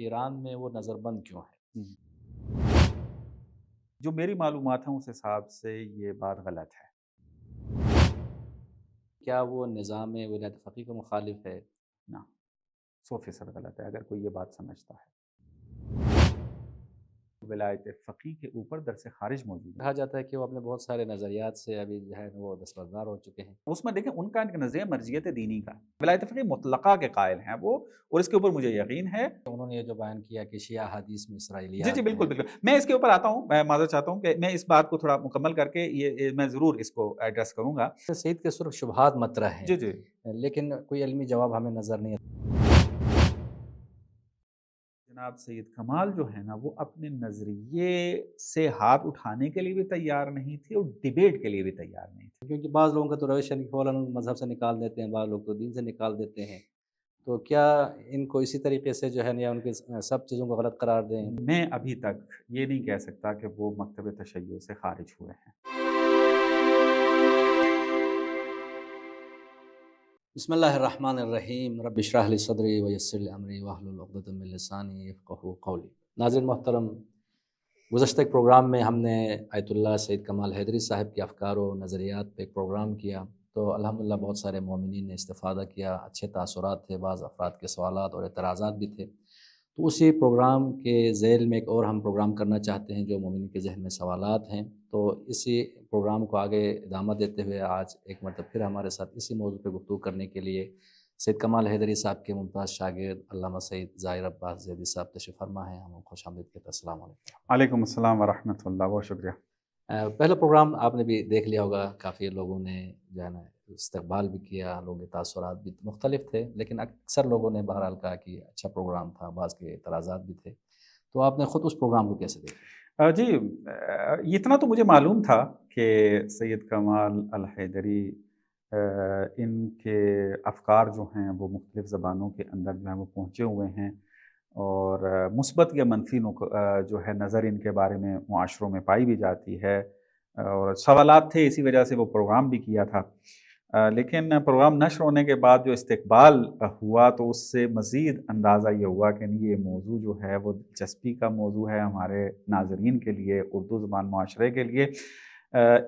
ایران میں وہ نظر بند کیوں ہے؟ جو میری معلومات ہیں اس حساب سے یہ بات غلط ہے۔ کیا وہ نظام ولایت فقیہ کا مخالف ہے؟ نا 100% غلط ہے اگر کوئی یہ بات سمجھتا ہے۔ ولایت فقیہ کے اوپر درس خارج موجود ہے۔ کہا جاتا ہے کہ وہ اپنے بہت سارے نظریات سے ابھی جو ہے وہ دستبردار ہو چکے ہیں۔ اس میں دیکھیں ان کا نظریہ مرجعیت دینی کا، ولایت فقیہ مطلقہ کے قائل ہیں وہ، اور اس کے اوپر مجھے یقین ہے۔ انہوں نے یہ جو بیان کیا کہ شیعہ حدیث میں اسرائیلیات جی ہیں۔ بالکل میں اس کے اوپر آتا ہوں، میں معذرت چاہتا ہوں کہ میں اس بات کو تھوڑا مکمل کر کے یہ میں ضرور اس کو ایڈریس کروں گا۔ سعید کے صرف شبہات مطرح ہیں، جی لیکن کوئی علمی جواب ہمیں نظر نہیں آتا۔ جناب سید کمال جو ہے نا وہ اپنے نظریے سے ہاتھ اٹھانے کے لیے بھی تیار نہیں تھے اور ڈیبیٹ کے لیے بھی تیار نہیں تھے۔ کیونکہ بعض لوگوں کا تو روش ہے کہ فوراً مذہب سے نکال دیتے ہیں، بعض لوگ تو دین سے نکال دیتے ہیں، تو کیا ان کو اسی طریقے سے جو ہے یا ان کے سب چیزوں کو غلط قرار دیں؟ میں ابھی تک یہ نہیں کہہ سکتا کہ وہ مکتب تشیع سے خارج ہوئے ہیں۔ بسم اللہ الرحمن الرحیم، رب اشرح لی صدری ویسر لی امری واحلل عقدۃ من لسانی یفقہوا قولی۔ ناظرین محترم، گزشتہ ایک پروگرام میں ہم نے آیت اللہ سید کمال حیدری صاحب کے افکار و نظریات پہ ایک پروگرام کیا، تو الحمدللہ بہت سارے مومنین نے استفادہ کیا، اچھے تاثرات تھے، بعض افراد کے سوالات اور اعتراضات بھی تھے۔ تو اسی پروگرام کے ذیل میں ایک اور ہم پروگرام کرنا چاہتے ہیں جو مومنین کے ذہن میں سوالات ہیں، تو اسی پروگرام کو آگے ادامہ دیتے ہوئے آج ایک مرتبہ پھر ہمارے ساتھ اسی موضوع پہ گفتگو کرنے کے لیے سید کمال حیدری صاحب کے ممتاز شاگرد علامہ سید ظاہر عباس زیدی صاحب تشریف فرما ہیں، ہم خوش آمدید کہتے ہیں۔ السلام علیکم۔ وعلیکم السلام ورحمۃ اللہ، بہت شکریہ۔ پہلا پروگرام آپ نے بھی دیکھ لیا ہوگا، کافی لوگوں نے جو ہے نا استقبال بھی کیا، لوگوں کے تاثرات بھی مختلف تھے، لیکن اکثر لوگوں نے بہرحال کہا کہ اچھا پروگرام تھا، بعض کے اعتراضات بھی تھے۔ تو آپ نے خود اس پروگرام کو کیسے دیکھا؟ جی اتنا تو مجھے معلوم تھا کہ سید کمال الحیدری ان کے افکار جو ہیں وہ مختلف زبانوں کے اندر جو ہیں وہ پہنچے ہوئے ہیں، اور مثبت یا منفی جو ہے نظر ان کے بارے میں معاشروں میں پائی بھی جاتی ہے، اور سوالات تھے، اسی وجہ سے وہ پروگرام بھی کیا تھا۔ لیکن پروگرام نشر ہونے کے بعد جو استقبال ہوا تو اس سے مزید اندازہ یہ ہوا کہ یہ موضوع جو ہے وہ دلچسپی کا موضوع ہے ہمارے ناظرین کے لیے، اردو زبان معاشرے کے لیے۔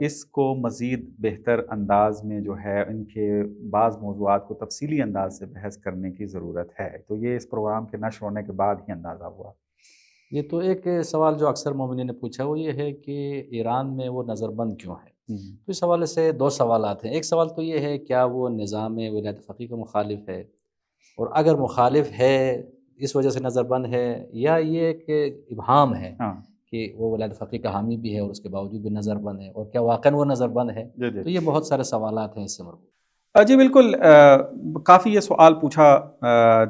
اس کو مزید بہتر انداز میں جو ہے ان کے بعض موضوعات کو تفصیلی انداز سے بحث کرنے کی ضرورت ہے، تو یہ اس پروگرام کے نشر ہونے کے بعد ہی اندازہ ہوا۔ یہ تو ایک سوال جو اکثر مومنین نے پوچھا وہ یہ ہے کہ ایران میں وہ نظر بند کیوں ہے؟ تو اس حوالے سے دو سوالات ہیں۔ ایک سوال تو یہ ہے کیا وہ نظام ولایت فقیہ کا مخالف ہے، اور اگر مخالف ہے اس وجہ سے نظر بند ہے، یا یہ کہ ابہام ہے کہ وہ ولایت فقیہ کا حامی بھی ہے اور اس کے باوجود بھی نظر بند ہے، اور کیا واقعاً وہ نظر بند ہے؟ تو یہ بہت سارے سوالات ہیں اس سے مربوط۔ جی بالکل، کافی یہ سوال پوچھا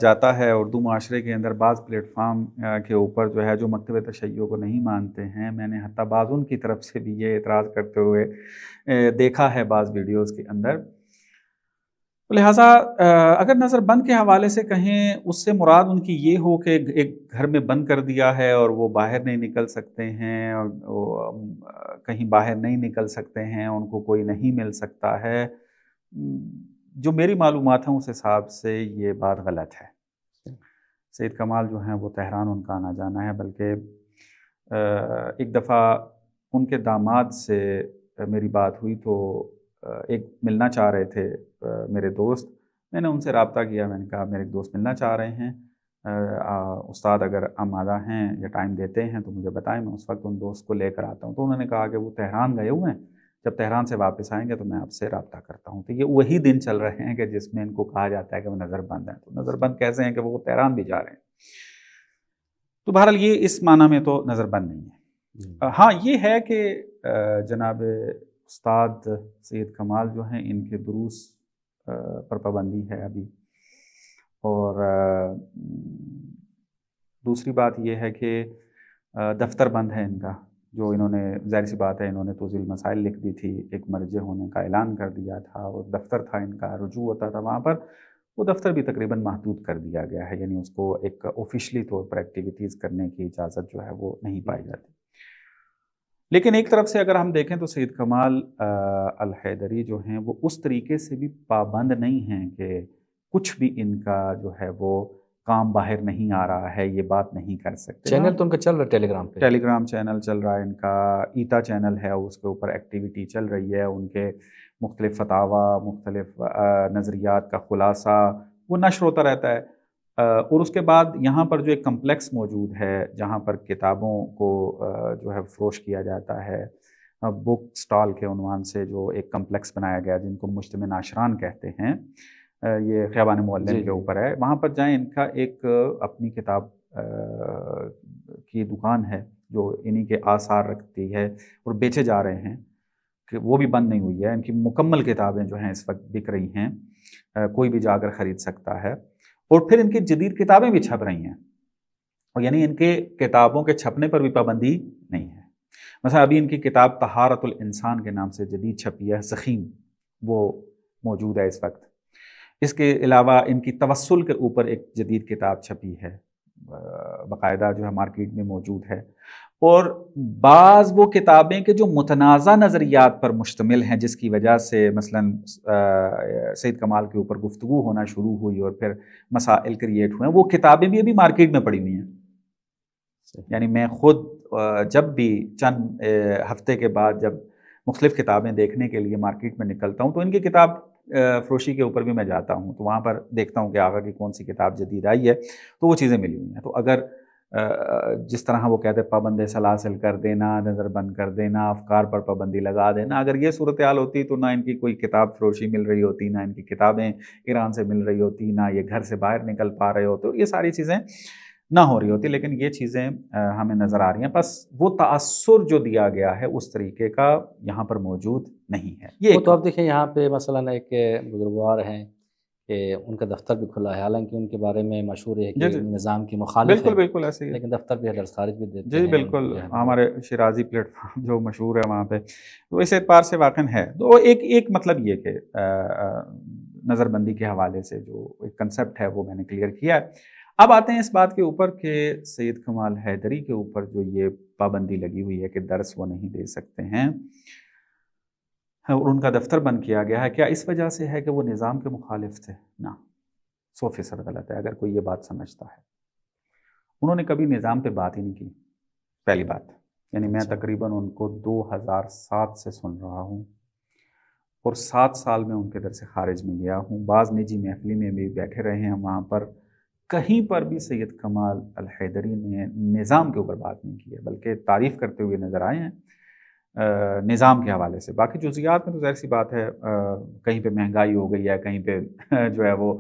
جاتا ہے اردو معاشرے کے اندر، بعض پلیٹ فارم کے اوپر جو ہے جو مکتب تشیع کو نہیں مانتے ہیں، میں نے حتیٰ بعض ان کی طرف سے بھی یہ اعتراض کرتے ہوئے دیکھا ہے بعض ویڈیوز کے اندر۔ لہٰذا اگر نظر بند کے حوالے سے کہیں، اس سے مراد ان کی یہ ہو کہ ایک گھر میں بند کر دیا ہے اور وہ باہر نہیں نکل سکتے ہیں، اور کہیں باہر نہیں نکل سکتے ہیں، ان کو کوئی نہیں مل سکتا ہے، جو میری معلومات ہیں اس حساب سے یہ بات غلط ہے۔ سید کمال جو ہیں وہ تہران ان کا آنا جانا ہے، بلکہ ایک دفعہ ان کے داماد سے میری بات ہوئی تو ایک ملنا چاہ رہے تھے میرے دوست، میں نے ان سے رابطہ کیا، میں نے کہا میرے دوست ملنا چاہ رہے ہیں، استاد اگر آمادہ ہیں یا ٹائم دیتے ہیں تو مجھے بتائیں، میں اس وقت ان دوست کو لے کر آتا ہوں۔ تو انہوں نے کہا کہ وہ تہران گئے ہوئے ہیں، جب تہران سے واپس آئیں گے تو میں آپ سے رابطہ کرتا ہوں۔ تو یہ وہی دن چل رہے ہیں کہ جس میں ان کو کہا جاتا ہے کہ وہ نظر بند ہیں، تو نظر بند کیسے ہیں کہ وہ تہران بھی جا رہے ہیں؟ تو بہرحال یہ اس معنی میں تو نظر بند نہیں ہے۔ ہاں یہ ہے کہ جناب استاد سید کمال جو ہیں ان کے دروس پر پابندی ہے ابھی، اور دوسری بات یہ ہے کہ دفتر بند ہے ان کا، جو انہوں نے ظاہر سی بات ہے انہوں نے توضیح المسائل لکھ دی تھی، ایک مرجع ہونے کا اعلان کر دیا تھا، اور دفتر تھا ان کا، رجوع ہوتا تھا وہاں پر، وہ دفتر بھی تقریباً محدود کر دیا گیا ہے، یعنی اس کو ایک آفیشلی طور پر ایکٹیویٹیز کرنے کی اجازت جو ہے وہ نہیں پائی جاتی۔ لیکن ایک طرف سے اگر ہم دیکھیں تو سید کمال الحیدری جو ہیں وہ اس طریقے سے بھی پابند نہیں ہیں کہ کچھ بھی ان کا جو ہے وہ کام باہر نہیں آ رہا ہے، یہ بات نہیں کر سکتے. چینل تو ان کا چل رہا ہے ٹیلی گرام پہ، ٹیلی گرام چینل چل رہا ہے ان کا، ایتا چینل ہے اس کے اوپر ایکٹیویٹی چل رہی ہے، ان کے مختلف فتاوا، مختلف نظریات کا خلاصہ وہ نشر ہوتا رہتا ہے. اور اس کے بعد یہاں پر جو ایک کمپلیکس موجود ہے جہاں پر کتابوں کو جو ہے فروش کیا جاتا ہے، بک سٹال کے عنوان سے جو ایک کمپلیکس بنایا گیا جن کو مجتمع ناشران کہتے ہیں، یہ خیابان معلم کے اوپر ہے. وہاں پر جائیں، ان کا ایک اپنی کتاب کی دکان ہے جو انہی کے آثار رکھتی ہے اور بیچے جا رہے ہیں، کہ وہ بھی بند نہیں ہوئی ہے. ان کی مکمل کتابیں جو ہیں اس وقت بک رہی ہیں، کوئی بھی جا کر خرید سکتا ہے. اور پھر ان کی جدید کتابیں بھی چھپ رہی ہیں، اور یعنی ان کے کتابوں کے چھپنے پر بھی پابندی نہیں ہے. مثلا ابھی ان کی کتاب طہارت الانسان کے نام سے جدید چھپی ہے، سخیم، وہ موجود ہے اس وقت. اس کے علاوہ ان کی توسل کے اوپر ایک جدید کتاب چھپی ہے، باقاعدہ جو ہے مارکیٹ میں موجود ہے. اور بعض وہ کتابیں کہ جو متنازع نظریات پر مشتمل ہیں، جس کی وجہ سے مثلا سید کمال کے اوپر گفتگو ہونا شروع ہوئی اور پھر مسائل کریٹ ہوئے ہیں، وہ کتابیں بھی ابھی مارکیٹ میں پڑی ہوئی ہیں. یعنی میں خود جب بھی چند ہفتے کے بعد جب مختلف کتابیں دیکھنے کے لیے مارکیٹ میں نکلتا ہوں تو ان کی کتاب فروشی کے اوپر بھی میں جاتا ہوں، تو وہاں پر دیکھتا ہوں کہ آگا کی کون سی کتاب جدید آئی ہے، تو وہ چیزیں ملی ہوئی ہیں. تو اگر جس طرح وہ کہتے ہیں پابند سلاسل کر دینا، نظر بند کر دینا، افکار پر پابندی لگا دینا، اگر یہ صورتحال ہوتی تو نہ ان کی کوئی کتاب فروشی مل رہی ہوتی، نہ ان کی کتابیں ایران سے مل رہی ہوتی، نہ یہ گھر سے باہر نکل پا رہے ہوتے، یہ ساری چیزیں نہ ہو رہی ہوتی. لیکن یہ چیزیں ہمیں نظر آ رہی ہیں، بس وہ تاثر جو دیا گیا ہے اس طریقے کا یہاں پر موجود نہیں ہے. یہ وہ تو آپ دیکھیں یہاں پہ مثلا ایک بزرگوار ہیں کہ ان کا دفتر بھی کھلا ہے، حالانکہ ان کے بارے میں مشہور ہے کہ نظام کی مخالف ہے، بالکل ایسے ہی، لیکن دفتر بھی درس خارج بھی دیتے جی ہیں. بالکل. ہمارے شیرازی پلیٹ فارم جو مشہور ہے وہاں پہ، تو اس اعتبار سے واقع ہے. تو ایک مطلب یہ کہ نظر بندی کے حوالے سے جو ایک کنسیپٹ ہے وہ میں نے کلیئر کیا ہے. اب آتے ہیں اس بات کے اوپر کہ سید کمال حیدری کے اوپر جو یہ پابندی لگی ہوئی ہے کہ درس وہ نہیں دے سکتے ہیں اور ان کا دفتر بند کیا گیا ہے، کیا اس وجہ سے ہے کہ وہ نظام کے مخالف تھے؟ نہ، 100% غلط ہے اگر کوئی یہ بات سمجھتا ہے. انہوں نے کبھی نظام پہ بات ہی نہیں کی، پہلی بات. یعنی میں تقریباً ان کو 2007 سے سن رہا ہوں اور 7 سال میں ان کے در سے خارج میں گیا ہوں. بعض نجی محفلی میں بھی بیٹھے رہے ہیں، وہاں پر کہیں پر بھی سید کمال الحیدری نے نظام کے اوپر بات نہیں کی ہے، بلکہ تعریف کرتے ہوئے نظر آئے ہیں نظام کے حوالے سے. باقی جزئیات میں تو ظاہر سی بات ہے، کہیں پہ مہنگائی ہو گئی ہے، کہیں پہ جو ہے وہ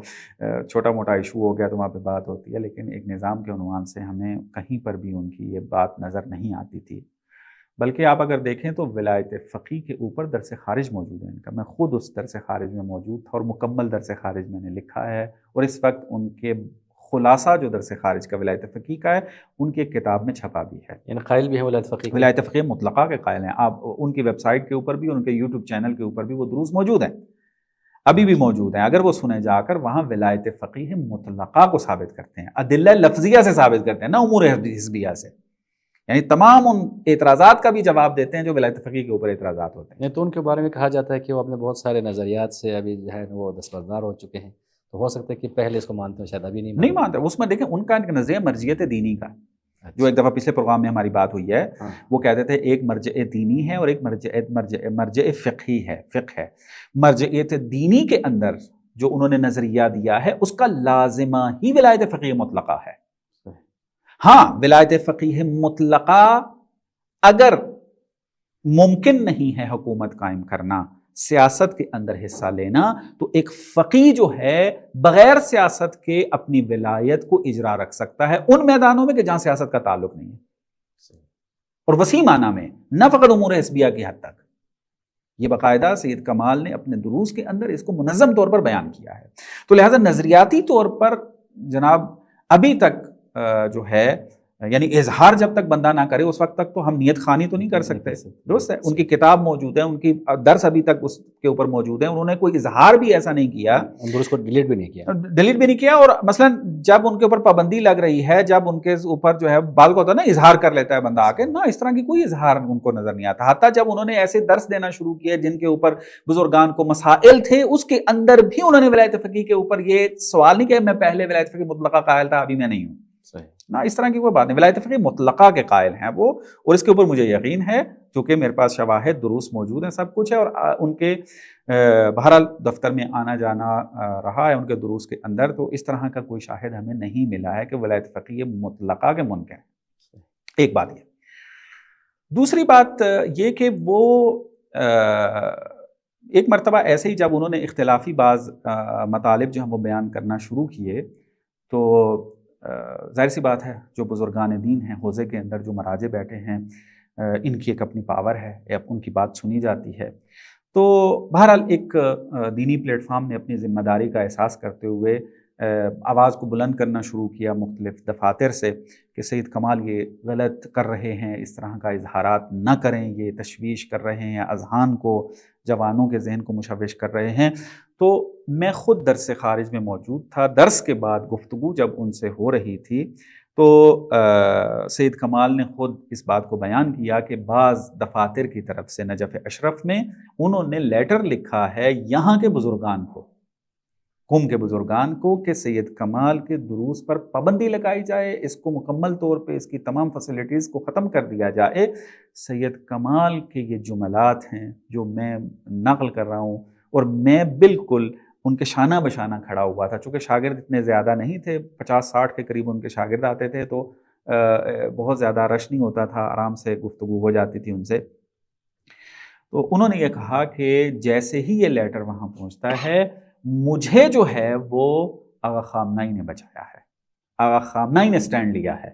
چھوٹا موٹا ایشو ہو گیا تو وہاں پہ بات ہوتی ہے، لیکن ایک نظام کے عنوان سے ہمیں کہیں پر بھی ان کی یہ بات نظر نہیں آتی تھی. بلکہ آپ اگر دیکھیں تو ولایت فقیہ کے اوپر درس خارج موجود ہے ان کا. میں خود اس درس خارج میں موجود تھا اور مکمل درس خارج میں نے لکھا ہے، اور اس وقت ان کے خلاصہ جو درس خارج کا ولایت فقیہ کا ہے ان کی ایک کتاب میں چھپا بھی ہے. یعنی قائل بھی ہیں ولایت فقیہ، ولایت فقیہ مطلقہ کے قائل ہیں. آپ ان کی ویب سائٹ کے اوپر بھی، ان کے یوٹیوب چینل کے اوپر بھی وہ دروس موجود ہیں، ابھی بھی موجود ہیں. اگر وہ سنے جا کر وہاں ولایت فقیہ مطلقہ کو ثابت کرتے ہیں، ادلہ لفظیہ سے ثابت کرتے ہیں، نہ امور حزبیہ سے. یعنی تمام ان اعتراضات کا بھی جواب دیتے ہیں جو ولایت فقیہ کے اوپر اعتراضات ہوتے ہیں. تو ان کے بارے میں کہا جاتا ہے کہ وہ اپنے بہت سارے نظریات سے ابھی جو ہے وہ دستبردار ہو چکے ہیں، تو ہو سکتا ہے کہ پہلے اس کو مانتے ہیں، شاید ابھی نہیں مانتے. اس میں دیکھیں ان کا ایک نظریہ مرجعیت دینی کا، جو ایک دفعہ پچھلے پروگرام میں ہماری بات ہوئی ہے. وہ کہتے تھے ایک مرجع دینی ہے اور ایک مرجع فقہی ہے، فقہ ہے. مرجعیت دینی کے اندر جو انہوں نے نظریہ دیا ہے اس کا لازمہ ہی ولایت فقیہ مطلقہ ہے. ہاں، ولایت فقیہ مطلقہ اگر ممکن نہیں ہے حکومت قائم کرنا، سیاست کے اندر حصہ لینا، تو ایک فقیہ جو ہے بغیر سیاست کے اپنی ولایت کو اجرا رکھ سکتا ہے ان میدانوں میں کہ جہاں سیاست کا تعلق نہیں ہے، اور وسیع معنی میں، نہ فقط امور حزبیہ کی حد تک. یہ باقاعدہ سید کمال نے اپنے دروس کے اندر اس کو منظم طور پر بیان کیا ہے. تو لہٰذا نظریاتی طور پر جناب ابھی تک جو ہے یعنی اظہار جب تک بندہ نہ کرے اس وقت تک تو ہم نیت خوانی تو نہیں کر سکتے. درست ہے, ان کی کتاب موجود ہے, ان کی درس ابھی تک اس کے اوپر موجود ہے, انہوں نے کوئی اظہار بھی ایسا نہیں کیا, درست کو ڈیلیٹ بھی نہیں کیا. اور مثلا جب ان کے اوپر پابندی لگ رہی ہے, جب ان کے اوپر جو ہے بعض کو ہوتا ہے نا اظہار کر لیتا ہے بندہ آ کے, نہ اس طرح کی کوئی اظہار ان کو نظر نہیں آتا. حتیٰ جب انہوں نے ایسے درس دینا شروع کیے جن کے اوپر بزرگان کو مسائل تھے, اس کے اندر بھی انہوں نے ولایت فقیہ کے اوپر یہ سوال نہیں کہ میں پہلے ولایت فقیہ مطلقہ قائل تھا, ابھی میں نہیں ہوں. نہ اس طرح کی کوئی بات نہیں, ولایت فقیہ مطلقہ کے قائل ہیں وہ, اور اس کے اوپر مجھے یقین ہے چونکہ میرے پاس شواہد دروس موجود ہیں, سب کچھ ہے, اور ان کے بہرحال دفتر میں آنا جانا رہا ہے ان کے دروس کے اندر, تو اس طرح کا کوئی شاہد ہمیں نہیں ملا ہے کہ ولایت فقیہ مطلقہ کے منکر ہیں. ایک بات یہ. دوسری بات یہ کہ وہ ایک مرتبہ ایسے ہی جب انہوں نے اختلافی بعض مطالب جو ہم وہ بیان کرنا شروع کیے, تو ظاہر سی بات ہے جو بزرگان دین ہیں حوزے کے اندر, جو مراجع بیٹھے ہیں, ان کی ایک اپنی پاور ہے, ان کی بات سنی جاتی ہے. تو بہرحال ایک دینی پلیٹ فارم نے اپنی ذمہ داری کا احساس کرتے ہوئے آواز کو بلند کرنا شروع کیا مختلف دفاتر سے کہ سید کمال یہ غلط کر رہے ہیں, اس طرح کا اظہارات نہ کریں, یہ تشویش کر رہے ہیں, اذہان کو, جوانوں کے ذہن کو مشوش کر رہے ہیں. تو میں خود درس خارج میں موجود تھا. درس کے بعد گفتگو جب ان سے ہو رہی تھی تو سید کمال نے خود اس بات کو بیان کیا کہ بعض دفاتر کی طرف سے نجف اشرف میں انہوں نے لیٹر لکھا ہے یہاں کے بزرگان کو, قوم کے بزرگان کو, کہ سید کمال کے دروس پر پابندی لگائی جائے, اس کو مکمل طور پہ اس کی تمام فیسلٹیز کو ختم کر دیا جائے. سید کمال کے یہ جملات ہیں جو میں نقل کر رہا ہوں, اور میں بالکل ان کے شانہ بشانہ کھڑا ہوا تھا, چونکہ شاگرد اتنے زیادہ نہیں تھے, 50-60 کے قریب ان کے شاگرد آتے تھے, تو بہت زیادہ رش نہیں ہوتا تھا, آرام سے گفتگو ہو جاتی تھی ان سے. تو انہوں نے یہ کہا کہ جیسے ہی یہ لیٹر وہاں پہنچتا ہے, مجھے جو ہے وہ آغا خامنہئی نے بچایا ہے, آغا خامنہئی نے سٹینڈ لیا ہے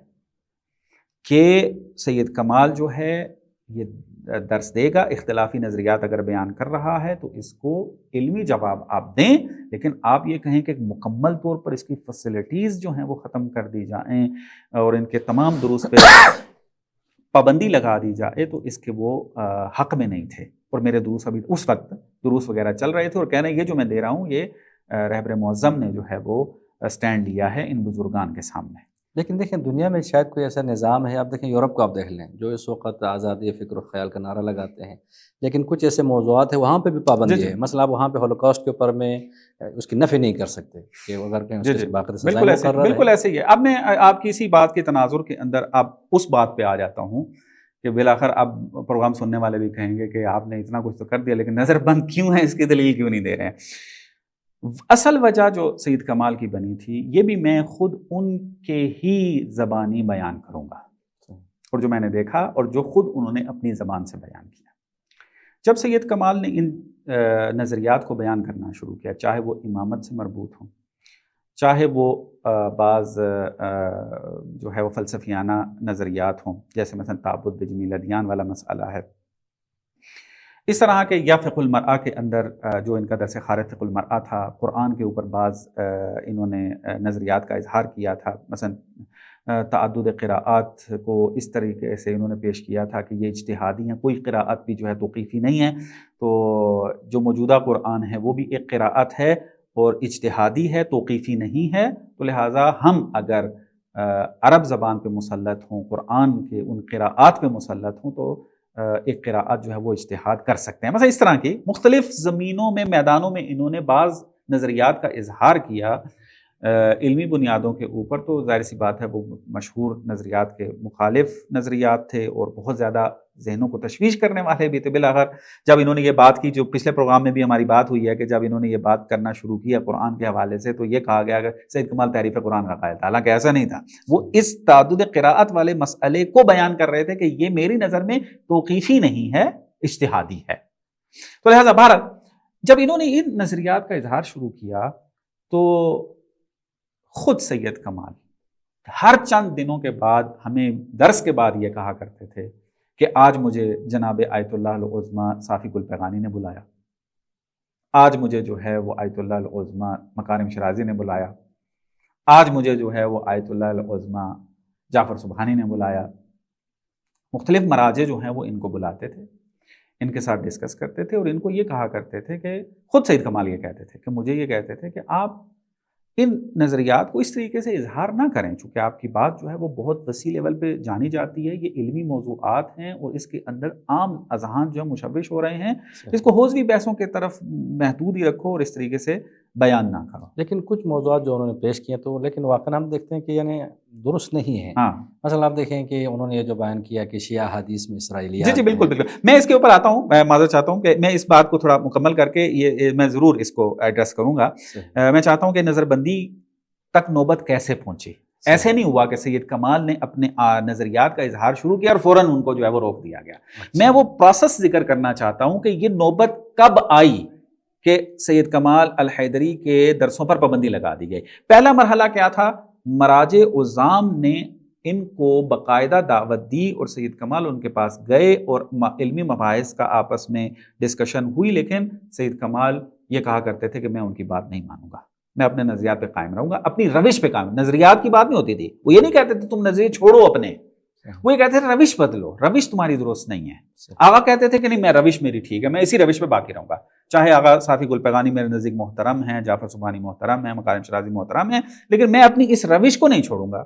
کہ سید کمال جو ہے یہ درس دے گا, اختلافی نظریات اگر بیان کر رہا ہے تو اس کو علمی جواب آپ دیں, لیکن آپ یہ کہیں کہ مکمل طور پر اس کی فیسلٹیز جو ہیں وہ ختم کر دی جائیں اور ان کے تمام دروس پہ پابندی لگا دی جائے, تو اس کے وہ حق میں نہیں تھے. اور میرے دروس ابھی اس وقت دروس وغیرہ چل رہے تھے, اور کہہ رہے ہیں یہ جو میں دے رہا ہوں یہ رہبر معظم نے جو ہے وہ سٹینڈ لیا ہے ان بزرگان کے سامنے. لیکن دیکھیں دنیا میں شاید کوئی ایسا نظام ہے, آپ دیکھیں یورپ کو آپ دیکھ لیں, جو اس وقت آزادی فکر و خیال کا نعرہ لگاتے ہیں, لیکن کچھ ایسے موضوعات ہیں وہاں پہ بھی پابندی ہے. مثلا آپ وہاں پہ ہولوکاسٹ کے اوپر میں اس کی نفی نہیں کر سکتے کہ اگر کہیں اس کے باقی سزائیں مقرر ہے. بالکل ایسے ہی ہے. اب میں آپ کی اسی بات کے تناظر کے اندر اب اس بات پہ آ جاتا ہوں کہ بالآخر اب پروگرام سننے والے بھی کہیں گے کہ آپ نے اتنا کچھ تو کر دیا, لیکن نظر بند کیوں ہے, اس کی دلیل کیوں نہیں دے رہے ہیں. اصل وجہ جو سید کمال کی بنی تھی یہ بھی میں خود ان کے ہی زبانی بیان کروں گا, اور جو میں نے دیکھا اور جو خود انہوں نے اپنی زبان سے بیان کیا. جب سید کمال نے ان نظریات کو بیان کرنا شروع کیا, چاہے وہ امامت سے مربوط ہوں, چاہے وہ بعض جو ہے وہ فلسفیانہ نظریات ہوں, جیسے مثلا تعبد بجمیل ادیان والا مسئلہ ہے, اس طرح کے, یا فقہ المرأہ کے اندر جو ان کا درس خارج فقہ المرأہ تھا, قرآن کے اوپر بعض انہوں نے نظریات کا اظہار کیا تھا. مثلا تعدد قراءات کو اس طریقے سے انہوں نے پیش کیا تھا کہ یہ اجتہادی ہیں, کوئی قراءت بھی جو ہے توقیفی نہیں ہے, تو جو موجودہ قرآن ہے وہ بھی ایک قراءت ہے اور اجتہادی ہے, توقیفی نہیں ہے. تو لہٰذا ہم اگر عرب زبان پہ مسلط ہوں, قرآن کے ان قراءات پہ مسلط ہوں, تو ایک قراءت جو ہے وہ اجتہاد کر سکتے ہیں. مثلا اس طرح کی مختلف زمینوں میں, میدانوں میں انہوں نے بعض نظریات کا اظہار کیا علمی بنیادوں کے اوپر. تو ظاہر سی بات ہے وہ مشہور نظریات کے مخالف نظریات تھے اور بہت زیادہ ذہنوں کو تشویش کرنے والے بھی تھے. بالآخر جب انہوں نے یہ بات کی, جو پچھلے پروگرام میں بھی ہماری بات ہوئی ہے کہ جب انہوں نے یہ بات کرنا شروع کیا قرآن کے حوالے سے, تو یہ کہا گیا کہ سید کمال تعریف قرآن کا قائل تھا, حالانکہ ایسا نہیں تھا. وہ اس تعدد قراءت والے مسئلے کو بیان کر رہے تھے کہ یہ میری نظر میں توقیفی نہیں ہے, اجتہادی ہے. تو لہٰذا بہرحال جب انہوں نے ان نظریات کا اظہار شروع کیا, تو خود سید کمال ہر چند دنوں کے بعد ہمیں درس کے بعد یہ کہا کرتے تھے کہ آج مجھے جناب آیت اللہ العظمیٰ صافی گل پیغانی نے بلایا, آج مجھے جو ہے وہ آیت اللہ العظمیٰ مکارم شرازی نے بلایا, آج مجھے جو ہے وہ آیت اللہ العظمیٰ جعفر سبحانی نے بلایا، مختلف مراجع جو ہیں وہ ان کو بلاتے تھے، ان کے ساتھ ڈسکس کرتے تھے، اور ان کو یہ کہا کرتے تھے کہ خود سید کمال یہ کہتے تھے کہ مجھے یہ کہتے تھے کہ آپ ان نظریات کو اس طریقے سے اظہار نہ کریں، چونکہ آپ کی بات جو ہے وہ بہت وسیع لیول پہ جانی جاتی ہے، یہ علمی موضوعات ہیں اور اس کے اندر عام اذہان جو مشوش ہو رہے ہیں، اس کو حوزوی بحثوں کی طرف محدود ہی رکھو اور اس طریقے سے بیان نہ کرو۔ لیکن کچھ موضوعات جو انہوں نے پیش کیے تو لیکن واقعا ہم دیکھتے ہیں کہ یعنی درست نہیں ہیں۔ ہاں مثلا آپ دیکھیں کہ انہوں نے یہ جو بیان کیا کہ شیعہ حدیث میں اسرائیلیات جی بالکل بالکل، میں اس کے اوپر آتا ہوں، میں معذرت چاہتا ہوں کہ میں اس بات کو تھوڑا مکمل کر کے یہ میں ضرور اس کو ایڈریس کروں گا۔ میں چاہتا ہوں کہ نظر بندی تک نوبت کیسے پہنچی، ایسے نہیں ہوا کہ سید کمال نے اپنے نظریات کا اظہار شروع کیا اور فوراً ان کو جو ہے وہ روک دیا گیا۔ میں وہ پروسیس ذکر کرنا چاہتا ہوں کہ یہ نوبت کب آئی کہ سید کمال الحیدری کے درسوں پر پابندی لگا دی گئی۔ پہلا مرحلہ کیا تھا؟ مراجع عظام نے ان کو باقاعدہ دعوت دی اور سید کمال ان کے پاس گئے اور علمی مباحث کا آپس میں ڈسکشن ہوئی، لیکن سید کمال یہ کہا کرتے تھے کہ میں ان کی بات نہیں مانوں گا، میں اپنے نظریات پہ قائم رہوں گا، اپنی روش پہ قائم۔ نظریات کی بات نہیں ہوتی تھی، وہ یہ نہیں کہتے تھے تم نظریے چھوڑو اپنے، وہ یہ کہتے تھے روش بدلو، روش تمہاری درست نہیں ہے۔ آغا کہتے تھے کہ نہیں میں روش میری ٹھیک ہے، میں اسی روش پہ باقی رہوں گا، چاہے آغا صافی گل پیغانی میرے نزدیک محترم ہیں، جعفر سبحانی محترم ہیں، مکارم شرازی محترم ہیں، لیکن میں اپنی اس روش کو نہیں چھوڑوں گا۔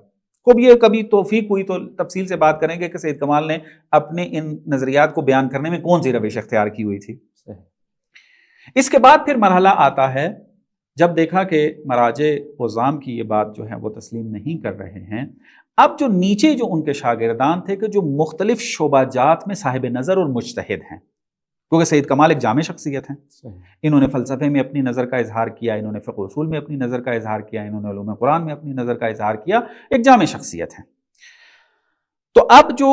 کبھی توفیق ہوئی تو تفصیل سے بات کریں گے کہ سید کمال نے اپنے ان نظریات کو بیان کرنے میں کون سی روش اختیار کی ہوئی تھی۔ اس کے بعد پھر مرحلہ آتا ہے جب دیکھا کہ مراجع عظام کی یہ بات جو ہے وہ تسلیم نہیں کر رہے ہیں، اب جو نیچے جو ان کے شاگردان تھے کہ جو مختلف شعبہ جات میں صاحب نظر اور مجتہد ہیں، کیونکہ سید کمال ایک جامع شخصیت ہیں، انہوں نے فلسفے میں اپنی نظر کا اظہار کیا، انہوں نے فقہ اصول میں اپنی نظر کا اظہار کیا، انہوں نے علوم قرآن میں اپنی نظر کا اظہار کیا، ایک جامع شخصیت ہیں۔ تو اب جو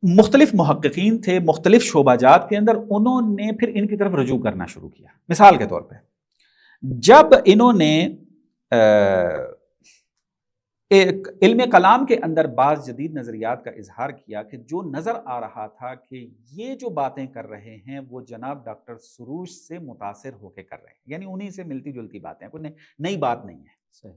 مختلف محققین تھے مختلف شعبہ جات کے اندر، انہوں نے پھر ان کی طرف رجوع کرنا شروع کیا۔ مثال کے طور پہ جب انہوں نے ایک علم کلام کے اندر بعض جدید نظریات کا اظہار کیا کہ جو نظر آ رہا تھا کہ یہ جو باتیں کر رہے ہیں وہ جناب ڈاکٹر سروش سے متاثر ہو کے کر رہے ہیں، یعنی انہی سے ملتی جلتی باتیں، کوئی نئی بات نہیں ہے۔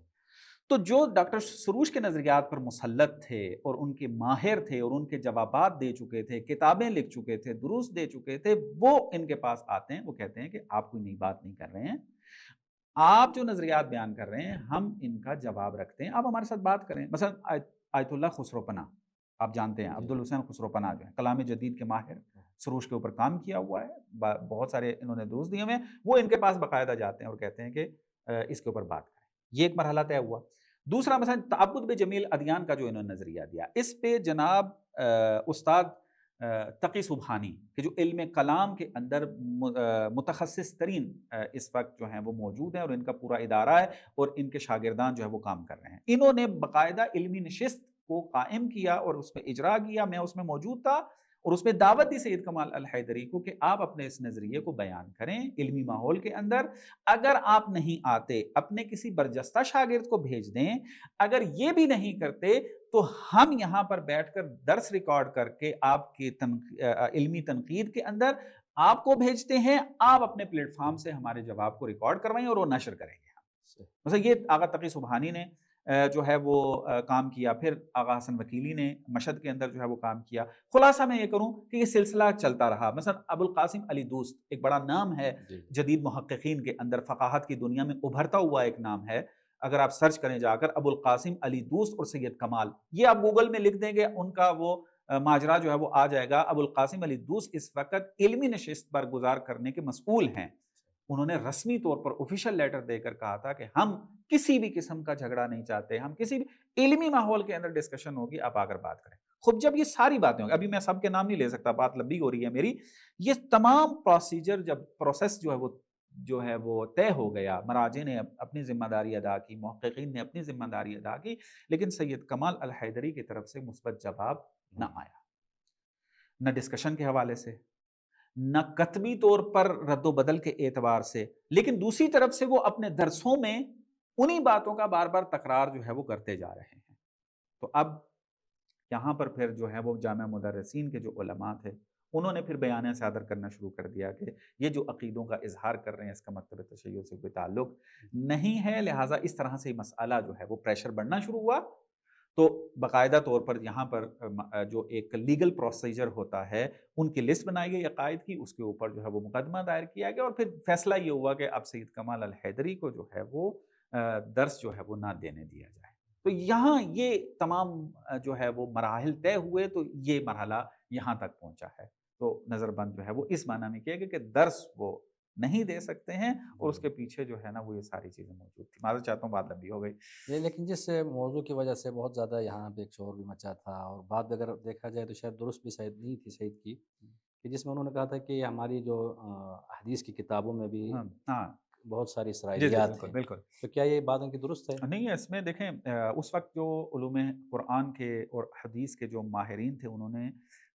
تو جو ڈاکٹر سروش کے نظریات پر مسلط تھے اور ان کے ماہر تھے اور ان کے جوابات دے چکے تھے، کتابیں لکھ چکے تھے، دروس دے چکے تھے، وہ ان کے پاس آتے ہیں، وہ کہتے ہیں کہ آپ کوئی نئی بات نہیں کر رہے ہیں، آپ جو نظریات بیان کر رہے ہیں ہم ان کا جواب رکھتے ہیں، آپ ہمارے ساتھ بات کریں۔ مثلا آیت اللہ خسرو پناہ آپ جانتے ہیں، عبدالحسین خسرو پناہ جو ہے کلام جدید کے ماہر، سروش کے اوپر کام کیا ہوا ہے، بہت سارے انہوں نے دروس دیے ہوئے ہیں، وہ ان کے پاس باقاعدہ جاتے ہیں اور کہتے ہیں کہ اس کے اوپر بات کریں۔ یہ ایک مرحلہ طے ہوا۔ دوسرا مثلا تعبد بجمیع الادیان کا جو انہوں نے نظریہ دیا، اس پہ جناب استاد تقی سبحانی کہ جو علم کلام کے اندر متخصص ترین اس وقت جو ہیں وہ موجود ہیں اور ان کا پورا ادارہ ہے اور ان کے شاگردان جو ہے وہ کام کر رہے ہیں، انہوں نے باقاعدہ علمی نشست کو قائم کیا اور اس پہ اجرا کیا۔ میں اس میں موجود تھا اور اس میں دعوت دی سید کمال الحیدری کو کہ آپ اپنے اس نظریے کو بیان کریں علمی ماحول کے اندر، اگر آپ نہیں آتے اپنے کسی برجستہ شاگرد کو بھیج دیں، اگر یہ بھی نہیں کرتے تو ہم یہاں پر بیٹھ کر درس ریکارڈ کر کے آپ کی علمی تنقید کے اندر آپ کو بھیجتے ہیں، آپ اپنے پلیٹ فارم سے ہمارے جواب کو ریکارڈ کروائیں اور وہ نشر کریں گے۔ مثلا یہ آغا تقی سبحانی نے جو ہے وہ کام کیا، پھر آغا حسن وکیلی نے مشہد کے اندر جو ہے وہ کام کیا۔ خلاصہ میں یہ کروں کہ یہ سلسلہ چلتا رہا۔ مثلا ابوالقاسم علی دوست ایک بڑا نام ہے جدید محققین کے اندر، فقاہت کی دنیا میں ابھرتا ہوا ایک نام ہے، اگر آپ سرچ کریں جا کر ابوالقاسم علی دوست اور سید کمال، یہ آپ گوگل میں لکھ دیں گے ان کا وہ ماجرا جو ہے وہ آ جائے گا۔ ابوالقاسم علی دوست اس وقت علمی نشست برگزار کرنے کے مسئول ہیں، انہوں نے رسمی طور پر آفیشل لیٹر دے کر کہا تھا کہ ہم کسی بھی قسم کا جھگڑا نہیں چاہتے، ہم کسی بھی علمی ماحول کے اندر ڈسکشن ہوگی، آپ آ کر بات کریں۔ خب جب یہ ساری باتیں ہوگی، ابھی میں سب کے نام نہیں لے سکتا، بات لمبی ہو رہی ہے میری، یہ تمام پروسیجر جب پروسیس جو ہے وہ طے ہو گیا، مراجع نے اپنی ذمہ داری ادا کی، محققین نے اپنی ذمہ داری ادا کی، لیکن سید کمال الحیدری کی طرف سے مثبت جواب نہ آیا، نہ ڈسکشن کے حوالے سے، نہ کتبی طور پر رد و بدل کے اعتبار سے، لیکن دوسری طرف سے وہ اپنے درسوں میں انہی باتوں کا بار بار تکرار جو ہے وہ کرتے جا رہے ہیں۔ تو اب یہاں پر پھر جو ہے وہ جامعہ مدرسین کے جو علماء تھے انہوں نے پھر بیانیہ صادر کرنا شروع کر دیا کہ یہ جو عقیدوں کا اظہار کر رہے ہیں اس کا مکتب تشیع سے کوئی تعلق نہیں ہے، لہٰذا اس طرح سے مسئلہ جو ہے وہ پریشر بڑھنا شروع ہوا۔ تو باقاعدہ طور پر یہاں پر جو ایک لیگل پروسیجر ہوتا ہے ان کی لسٹ بنائی گئی عقائد کی، اس کے اوپر جو ہے وہ مقدمہ دائر کیا گیا، اور پھر فیصلہ یہ ہوا کہ اب سید کمال الحیدری کو جو ہے وہ درس جو ہے وہ نہ دینے دیا جائے۔ تو یہاں یہ تمام جو ہے وہ مراحل طے ہوئے، تو یہ مرحلہ یہاں تک پہنچا ہے۔ تو نظر بند جو ہے وہ اس معنی میں کیا گیا کہ درس وہ نہیں دے سکتے ہیں، اور اس کے پیچھے جو ہے نا وہ یہ ساری چیزیں موجود تھی۔ معذرت چاہتا ہوں بات لمبی ہو گئی۔ لیکن جس موضوع کی وجہ سے بہت زیادہ یہاں پہ ایک شور بھی مچا تھا، اور بات اگر دیکھا جائے تو شاید درست بھی شاید نہیں تھی سعید کی، کہ جس میں انہوں نے کہا تھا کہ ہماری جو حدیث کی کتابوں میں بھی ہاں بہت ساری جی اسرائیلیات بالکل ہیں، بالکل تو کیا یہ بات ان کی درست ہے؟ نہیں ہے۔ اس میں دیکھیں اس وقت جو علوم قرآن کے اور حدیث کے جو ماہرین تھے، انہوں نے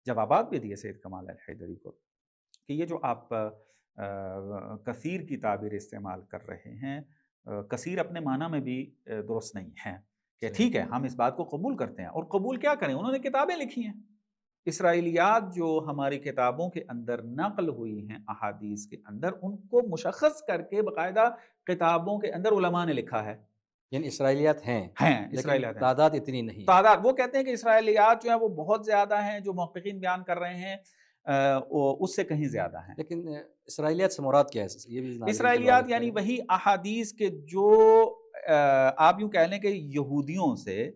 جوابات بھی دیے سید کمال الحیدری کو کہ یہ جو آپ کثیر کی تعبیر استعمال کر رہے ہیں، کثیر اپنے معنی میں بھی درست نہیں ہے، کہ ٹھیک ہے ہم اس بات کو قبول کرتے ہیں، اور قبول کیا کریں، انہوں نے کتابیں لکھی ہیں، اسرائیلیات جو ہماری کتابوں کے اندر نقل ہوئی ہیں احادیث کے اندر، ان کو مشخص کر کے باقاعدہ کتابوں کے اندر علماء نے لکھا ہے۔ یعنی اسرائیلیات ہیں لیکن اسرائیلیات ہیں، تعداد اتنی نہیں ہے۔ تعداد وہ کہتے ہیں کہ اسرائیلیات جو ہیں وہ بہت زیادہ ہیں، جو محققین بیان کر رہے ہیں اس سے کہیں زیادہ ہیں۔ لیکن اسرائیلیات سے مراد کیا ہے؟ یہ بھی ناظرین کے لیے اسرائیلیات واضح یعنی کریں۔ وہی احادیث کے جو آپ یوں کہہ لیں کہ یہودیوں سے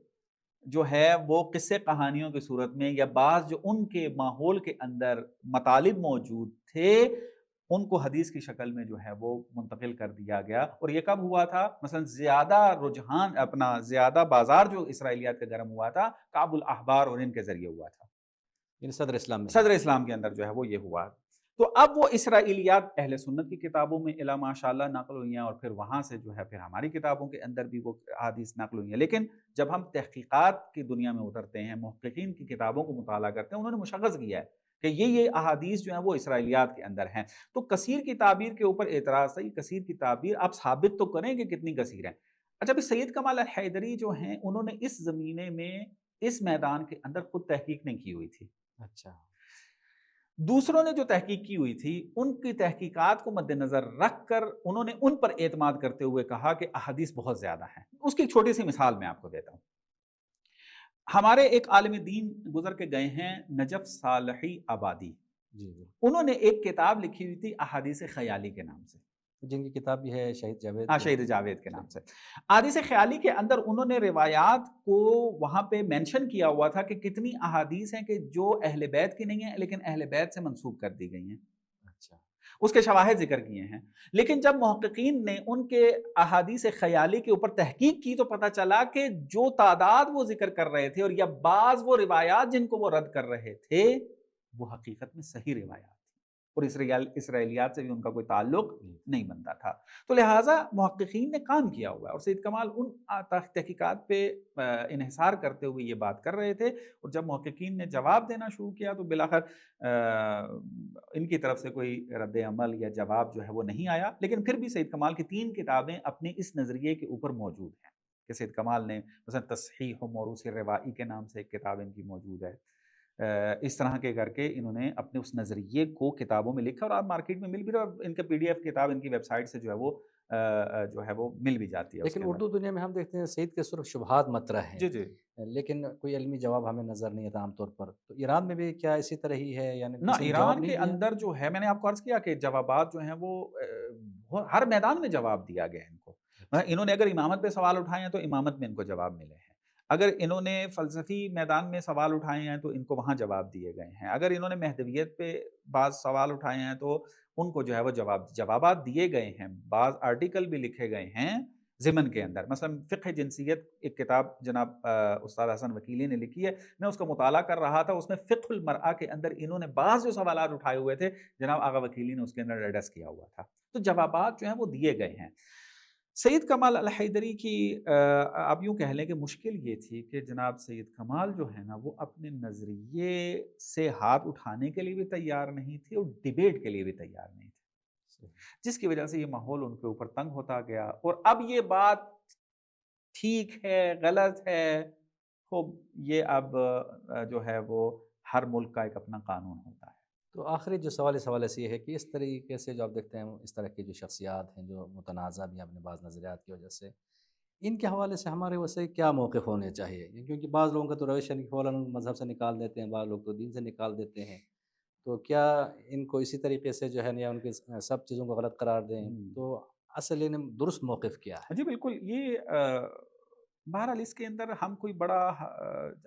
جو ہے وہ قصے کہانیوں کی صورت میں، یا بعض جو ان کے ماحول کے اندر مطالب موجود تھے، ان کو حدیث کی شکل میں جو ہے وہ منتقل کر دیا گیا۔ اور یہ کب ہوا تھا؟ مثلا زیادہ رجحان، اپنا زیادہ بازار جو اسرائیلیات کا گرم ہوا تھا، کعب الاحبار اور ان کے ذریعے ہوا تھا، یعنی صدر اسلام میں صدر اسلام کے اندر جو ہے وہ یہ ہوا۔ تو اب وہ اسرائیلیات اہل سنت کی کتابوں میں الا ماشاء اللہ نقل ہوئی ہیں، اور پھر وہاں سے جو ہے پھر ہماری کتابوں کے اندر بھی وہ احادیث نقل ہوئی ہیں۔ لیکن جب ہم تحقیقات کی دنیا میں اترتے ہیں، محققین کی کتابوں کو مطالعہ کرتے ہیں، انہوں نے مشخص کیا ہے کہ یہ احادیث جو ہیں وہ اسرائیلیات کے اندر ہیں۔ تو کثیر کی تعبیر کے اوپر اعتراض تھا، یہ کثیر کی تعبیر آپ ثابت تو کریں کہ کتنی کثیر ہیں۔ اچھا بھی سید کمال الحیدری جو ہیں، انہوں نے اس زمینے میں، اس میدان کے اندر خود تحقیق نہیں کی ہوئی تھی، اچھا، دوسروں نے جو تحقیق کی ہوئی تھی، ان کی تحقیقات کو مد نظر رکھ کر انہوں نے ان پر اعتماد کرتے ہوئے کہا کہ احادیث بہت زیادہ ہیں۔ اس کی ایک چھوٹی سی مثال میں آپ کو دیتا ہوں۔ ہمارے ایک عالم دین گزر کے گئے ہیں، نجف صالحی آبادی، جی، انہوں نے ایک کتاب لکھی ہوئی تھی احادیث خیالی کے نام سے، جن کی کتاب بھی ہے شہید جاوید شہید جاوید کے نام سے۔ احادیث خیالی کے اندر انہوں نے روایات کو وہاں پہ مینشن کیا ہوا تھا کہ کتنی احادیث ہیں کہ جو اہل بیت کی نہیں ہیں لیکن اہل بیت سے منسوب کر دی گئی ہیں، اچھا، اس کے شواہد ذکر کیے ہیں۔ لیکن جب محققین نے ان کے احادیث خیالی کے اوپر تحقیق کی تو پتہ چلا کہ جو تعداد وہ ذکر کر رہے تھے، اور یا بعض وہ روایات جن کو وہ رد کر رہے تھے، وہ حقیقت میں صحیح روایات تھی، اور اسرائیلیات سے بھی ان کا کوئی تعلق نہیں بنتا تھا۔ تو لہٰذا محققین نے کام کیا ہوا ہے، اور سید کمال ان تحقیقات پہ انحصار کرتے ہوئے یہ بات کر رہے تھے، اور جب محققین نے جواب دینا شروع کیا تو بالآخر ان کی طرف سے کوئی رد عمل یا جواب جو ہے وہ نہیں آیا۔ لیکن پھر بھی سید کمال کی 3 کتابیں اپنے اس نظریے کے اوپر موجود ہیں کہ سید کمال نے مثلا تصحیح و موروث الروائی کے نام سے ایک کتاب ان کی موجود ہے، اس طرح کے کر کے انہوں نے اپنے اس نظریے کو کتابوں میں لکھا، اور آپ مارکیٹ میں مل بھی رہا، اور ان کا PDF کتاب ان کی ویب سائٹ سے جو ہے وہ مل بھی جاتی ہے۔ لیکن اردو دنیا میں ہم دیکھتے ہیں سعید کے صرف شبہات مطرح ہیں، جی جی لیکن کوئی علمی جواب ہمیں نظر نہیں آتا عام طور پر۔ تو ایران میں بھی کیا اسی طرح ہی ہے؟ یعنی نہ، کسی نے جواب ایران نہیں کے دیا؟ اندر جو ہے، میں نے آپ کو عرض کیا کہ جوابات جو ہیں وہ ہر میدان میں جواب دیا گیا ہے ان کو۔ انہوں نے اگر امامت پہ سوال اٹھائے ہیں تو امامت میں ان کو جواب ملے ہیں، اگر انہوں نے فلسفی میدان میں سوال اٹھائے ہیں تو ان کو وہاں جواب دیے گئے ہیں، اگر انہوں نے مہدویت پہ بعض سوال اٹھائے ہیں تو ان کو جو ہے وہ جوابات دیے گئے ہیں، بعض آرٹیکل بھی لکھے گئے ہیں ضمن کے اندر۔ مثلا فقہ جنسیت ایک کتاب جناب استاد حسن وکیلی نے لکھی ہے، میں اس کا مطالعہ کر رہا تھا، اس میں فقہ المرأہ کے اندر انہوں نے بعض جو سوالات اٹھائے ہوئے تھے جناب آغا وکیلی نے اس کے اندر ایڈریس کیا ہوا تھا، تو جوابات جو ہیں وہ دیے گئے ہیں۔ سید کمال الحیدری کی آپ یوں کہہ لیں کہ مشکل یہ تھی کہ جناب سید کمال جو ہے نا وہ اپنے نظریے سے ہاتھ اٹھانے کے لیے بھی تیار نہیں تھے، اور ڈیبیٹ کے لیے بھی تیار نہیں تھے، جس کی وجہ سے یہ ماحول ان کے اوپر تنگ ہوتا گیا۔ اور اب یہ بات ٹھیک ہے غلط ہے، خوب یہ اب جو ہے وہ ہر ملک کا ایک اپنا قانون ہوتا ہے۔ تو آخری جو سوال اس حوالے سے یہ ہے کہ اس طریقے سے جو آپ دیکھتے ہیں اس طرح کی جو شخصیات ہیں جو متنازع بھی ہیں اپنے بعض نظریات کی وجہ سے، ان کے حوالے سے ہمارے ویسے کیا موقف ہونے چاہیے؟ کیونکہ بعض لوگوں کا تو روش ہے کہ فوراً مذہب سے نکال دیتے ہیں، بعض لوگ تو دین سے نکال دیتے ہیں، تو کیا ان کو اسی طریقے سے جو ہے یا ان کی سب چیزوں کو غلط قرار دیں؟ تو اصل درست موقف کیا ہے؟ جی بالکل، یہ بہرحال اس کے اندر ہم کوئی بڑا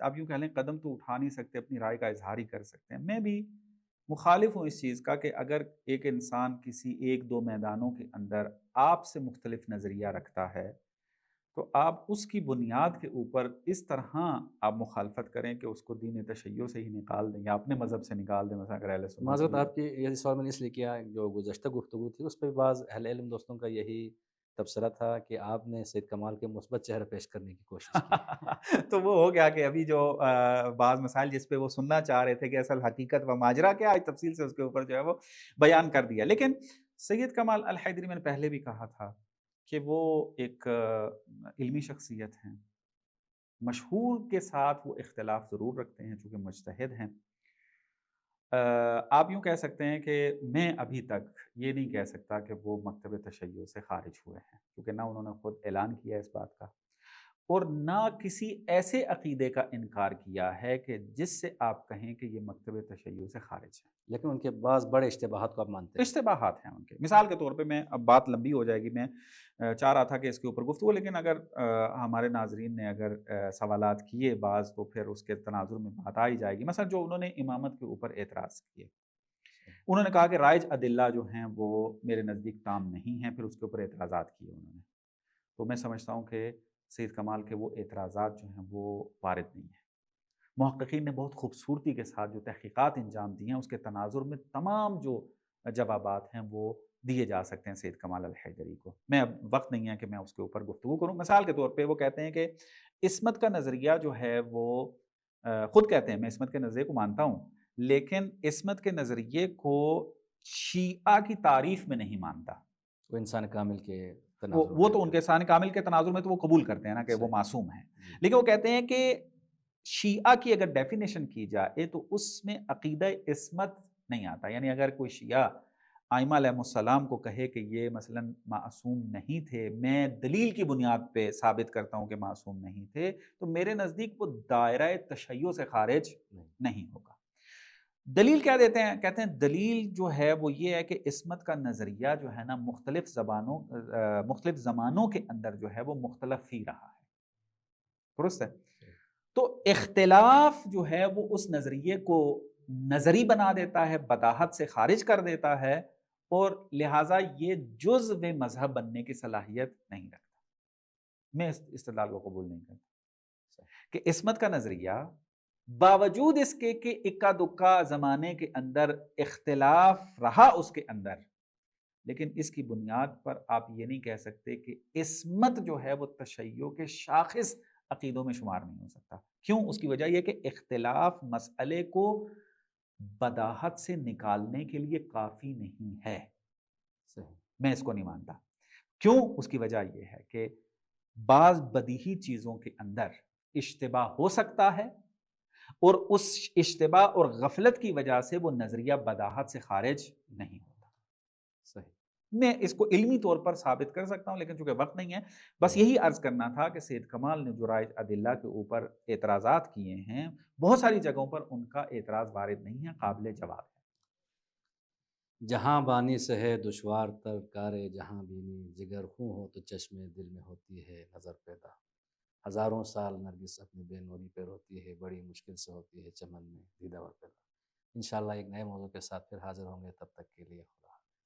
آپ یوں کہہ لیں قدم تو اٹھا نہیں سکتے، اپنی رائے کا اظہار ہی کر سکتے ہیں۔ میں بھی مخالف ہوں اس چیز کا کہ اگر ایک انسان کسی ایک دو میدانوں کے اندر آپ سے مختلف نظریہ رکھتا ہے تو آپ اس کی بنیاد کے اوپر اس طرح آپ مخالفت کریں کہ اس کو دین تشیع سے ہی نکال دیں یا اپنے مذہب سے نکال دیں، مثلا اگر اہل سنت معذرت کی آپ کی یہ سوال میں نے اس لیے کیا، جو گزشتہ گفتگو تھی اس پہ بعض اہل علم دوستوں کا یہی تبصرہ تھا کہ آپ نے سید کمال کے مثبت چہرہ پیش کرنے کی کوشش کی ہے۔ تو وہ ہو گیا کہ ابھی جو بعض مسائل جس پہ وہ سننا چاہ رہے تھے کہ اصل حقیقت و ماجرا کیا ہے، تفصیل سے اس کے اوپر جو ہے وہ بیان کر دیا۔ لیکن سید کمال الحیدری میں نے پہلے بھی کہا تھا کہ وہ ایک علمی شخصیت ہیں، مشہور کے ساتھ وہ اختلاف ضرور رکھتے ہیں چونکہ مجتہد ہیں۔ آپ یوں کہہ سکتے ہیں کہ میں ابھی تک یہ نہیں کہہ سکتا کہ وہ مکتب تشیع سے خارج ہوئے ہیں، کیونکہ نہ انہوں نے خود اعلان کیا اس بات کا اور نہ کسی ایسے عقیدے کا انکار کیا ہے کہ جس سے آپ کہیں کہ یہ مکتب تشیع سے خارج ہے۔ لیکن ان کے بعض بڑے اشتباہات کو آپ مانتے ہیں؟ اشتباہات ہیں ان کے، مثال کے طور پہ میں اب بات لمبی ہو جائے گی، میں چاہ رہا تھا کہ اس کے اوپر گفتگو، لیکن اگر ہمارے ناظرین نے اگر سوالات کیے بعض تو پھر اس کے تناظر میں بات آ ہی جائے گی۔ مثلا جو انہوں نے امامت کے اوپر اعتراض کیے، انہوں نے کہا کہ رائج ادلہ جو ہیں وہ میرے نزدیک تام نہیں ہیں، پھر اس کے اوپر اعتراضات کیے انہوں نے۔ تو میں سمجھتا ہوں کہ سید کمال کے وہ اعتراضات جو ہیں وہ وارد نہیں ہیں۔ محققین نے بہت خوبصورتی کے ساتھ جو تحقیقات انجام دی ہیں اس کے تناظر میں تمام جو جوابات ہیں وہ دیے جا سکتے ہیں سید کمال الحیدری کو۔ میں اب وقت نہیں ہے کہ میں اس کے اوپر گفتگو کروں۔ مثال کے طور پہ وہ کہتے ہیں کہ عصمت کا نظریہ جو ہے وہ خود کہتے ہیں میں عصمت کے نظریے کو مانتا ہوں، لیکن عصمت کے نظریے کو شیعہ کی تعریف میں نہیں مانتا۔ وہ انسان کامل کے تناظر وہ میں تو ان کے ثانی کامل کے تناظر میں تو وہ قبول کرتے ہیں نا کہ وہ معصوم ہیں، لیکن وہ کہتے ہیں کہ شیعہ کی اگر ڈیفینیشن کی جائے تو اس میں عقیدہ عصمت نہیں آتا، یعنی اگر کوئی شیعہ ائمہ علیہ السلام کو کہے کہ یہ مثلا معصوم نہیں تھے، میں دلیل کی بنیاد پہ ثابت کرتا ہوں کہ معصوم نہیں تھے، تو میرے نزدیک وہ دائرہ تشیع سے خارج نہیں ہوگا۔ دلیل کیا دیتے ہیں؟ کہتے ہیں دلیل جو ہے وہ یہ ہے کہ عصمت کا نظریہ جو ہے نا مختلف زمانوں کے اندر جو ہے وہ مختلف ہی رہا ہے، درست ہے؟ تو اختلاف جو ہے وہ اس نظریے کو نظری بنا دیتا ہے، بداہت سے خارج کر دیتا ہے، اور لہٰذا یہ جزو مذہب بننے کی صلاحیت نہیں رکھتا۔ میں اس استدلال کو قبول نہیں کرتا کہ عصمت کا نظریہ باوجود اس کے کہ اکا دکا زمانے کے اندر اختلاف رہا اس کے اندر، لیکن اس کی بنیاد پر آپ یہ نہیں کہہ سکتے کہ عصمت جو ہے وہ تشیع کے شاخص عقیدوں میں شمار نہیں ہو سکتا۔ کیوں؟ اس کی وجہ یہ کہ اختلاف مسئلے کو بداہت سے نکالنے کے لیے کافی نہیں ہے۔ میں اس کو نہیں مانتا۔ کیوں؟ اس کی وجہ یہ ہے کہ بعض بدیہی چیزوں کے اندر اشتباہ ہو سکتا ہے اور اس اشتباہ اور غفلت کی وجہ سے وہ نظریہ بداہت سے خارج نہیں ہوتا۔ صحیح، میں اس کو علمی طور پر ثابت کر سکتا ہوں، لیکن چونکہ وقت نہیں ہے، بس یہی عرض کرنا تھا کہ سید کمال نے جو رائج ادلہ کے اوپر اعتراضات کیے ہیں بہت ساری جگہوں پر ان کا اعتراض وارد نہیں ہے، قابل جواب ہے۔ جہاں بانی سے ہے دشوار تر کار جہاں بینی، جگر خوں ہو تو چشم دل میں ہوتی ہے نظر پیدا، ہزاروں سال نرگس اپنی بے نوری پہ روتی ہے، بڑی مشکل سے ہوتی ہے چمن میں دیدہ ور پیدا۔ انشاءاللہ ایک نئے موضوع کے ساتھ پھر حاضر ہوں گے، تب تک کے لیے خدا۔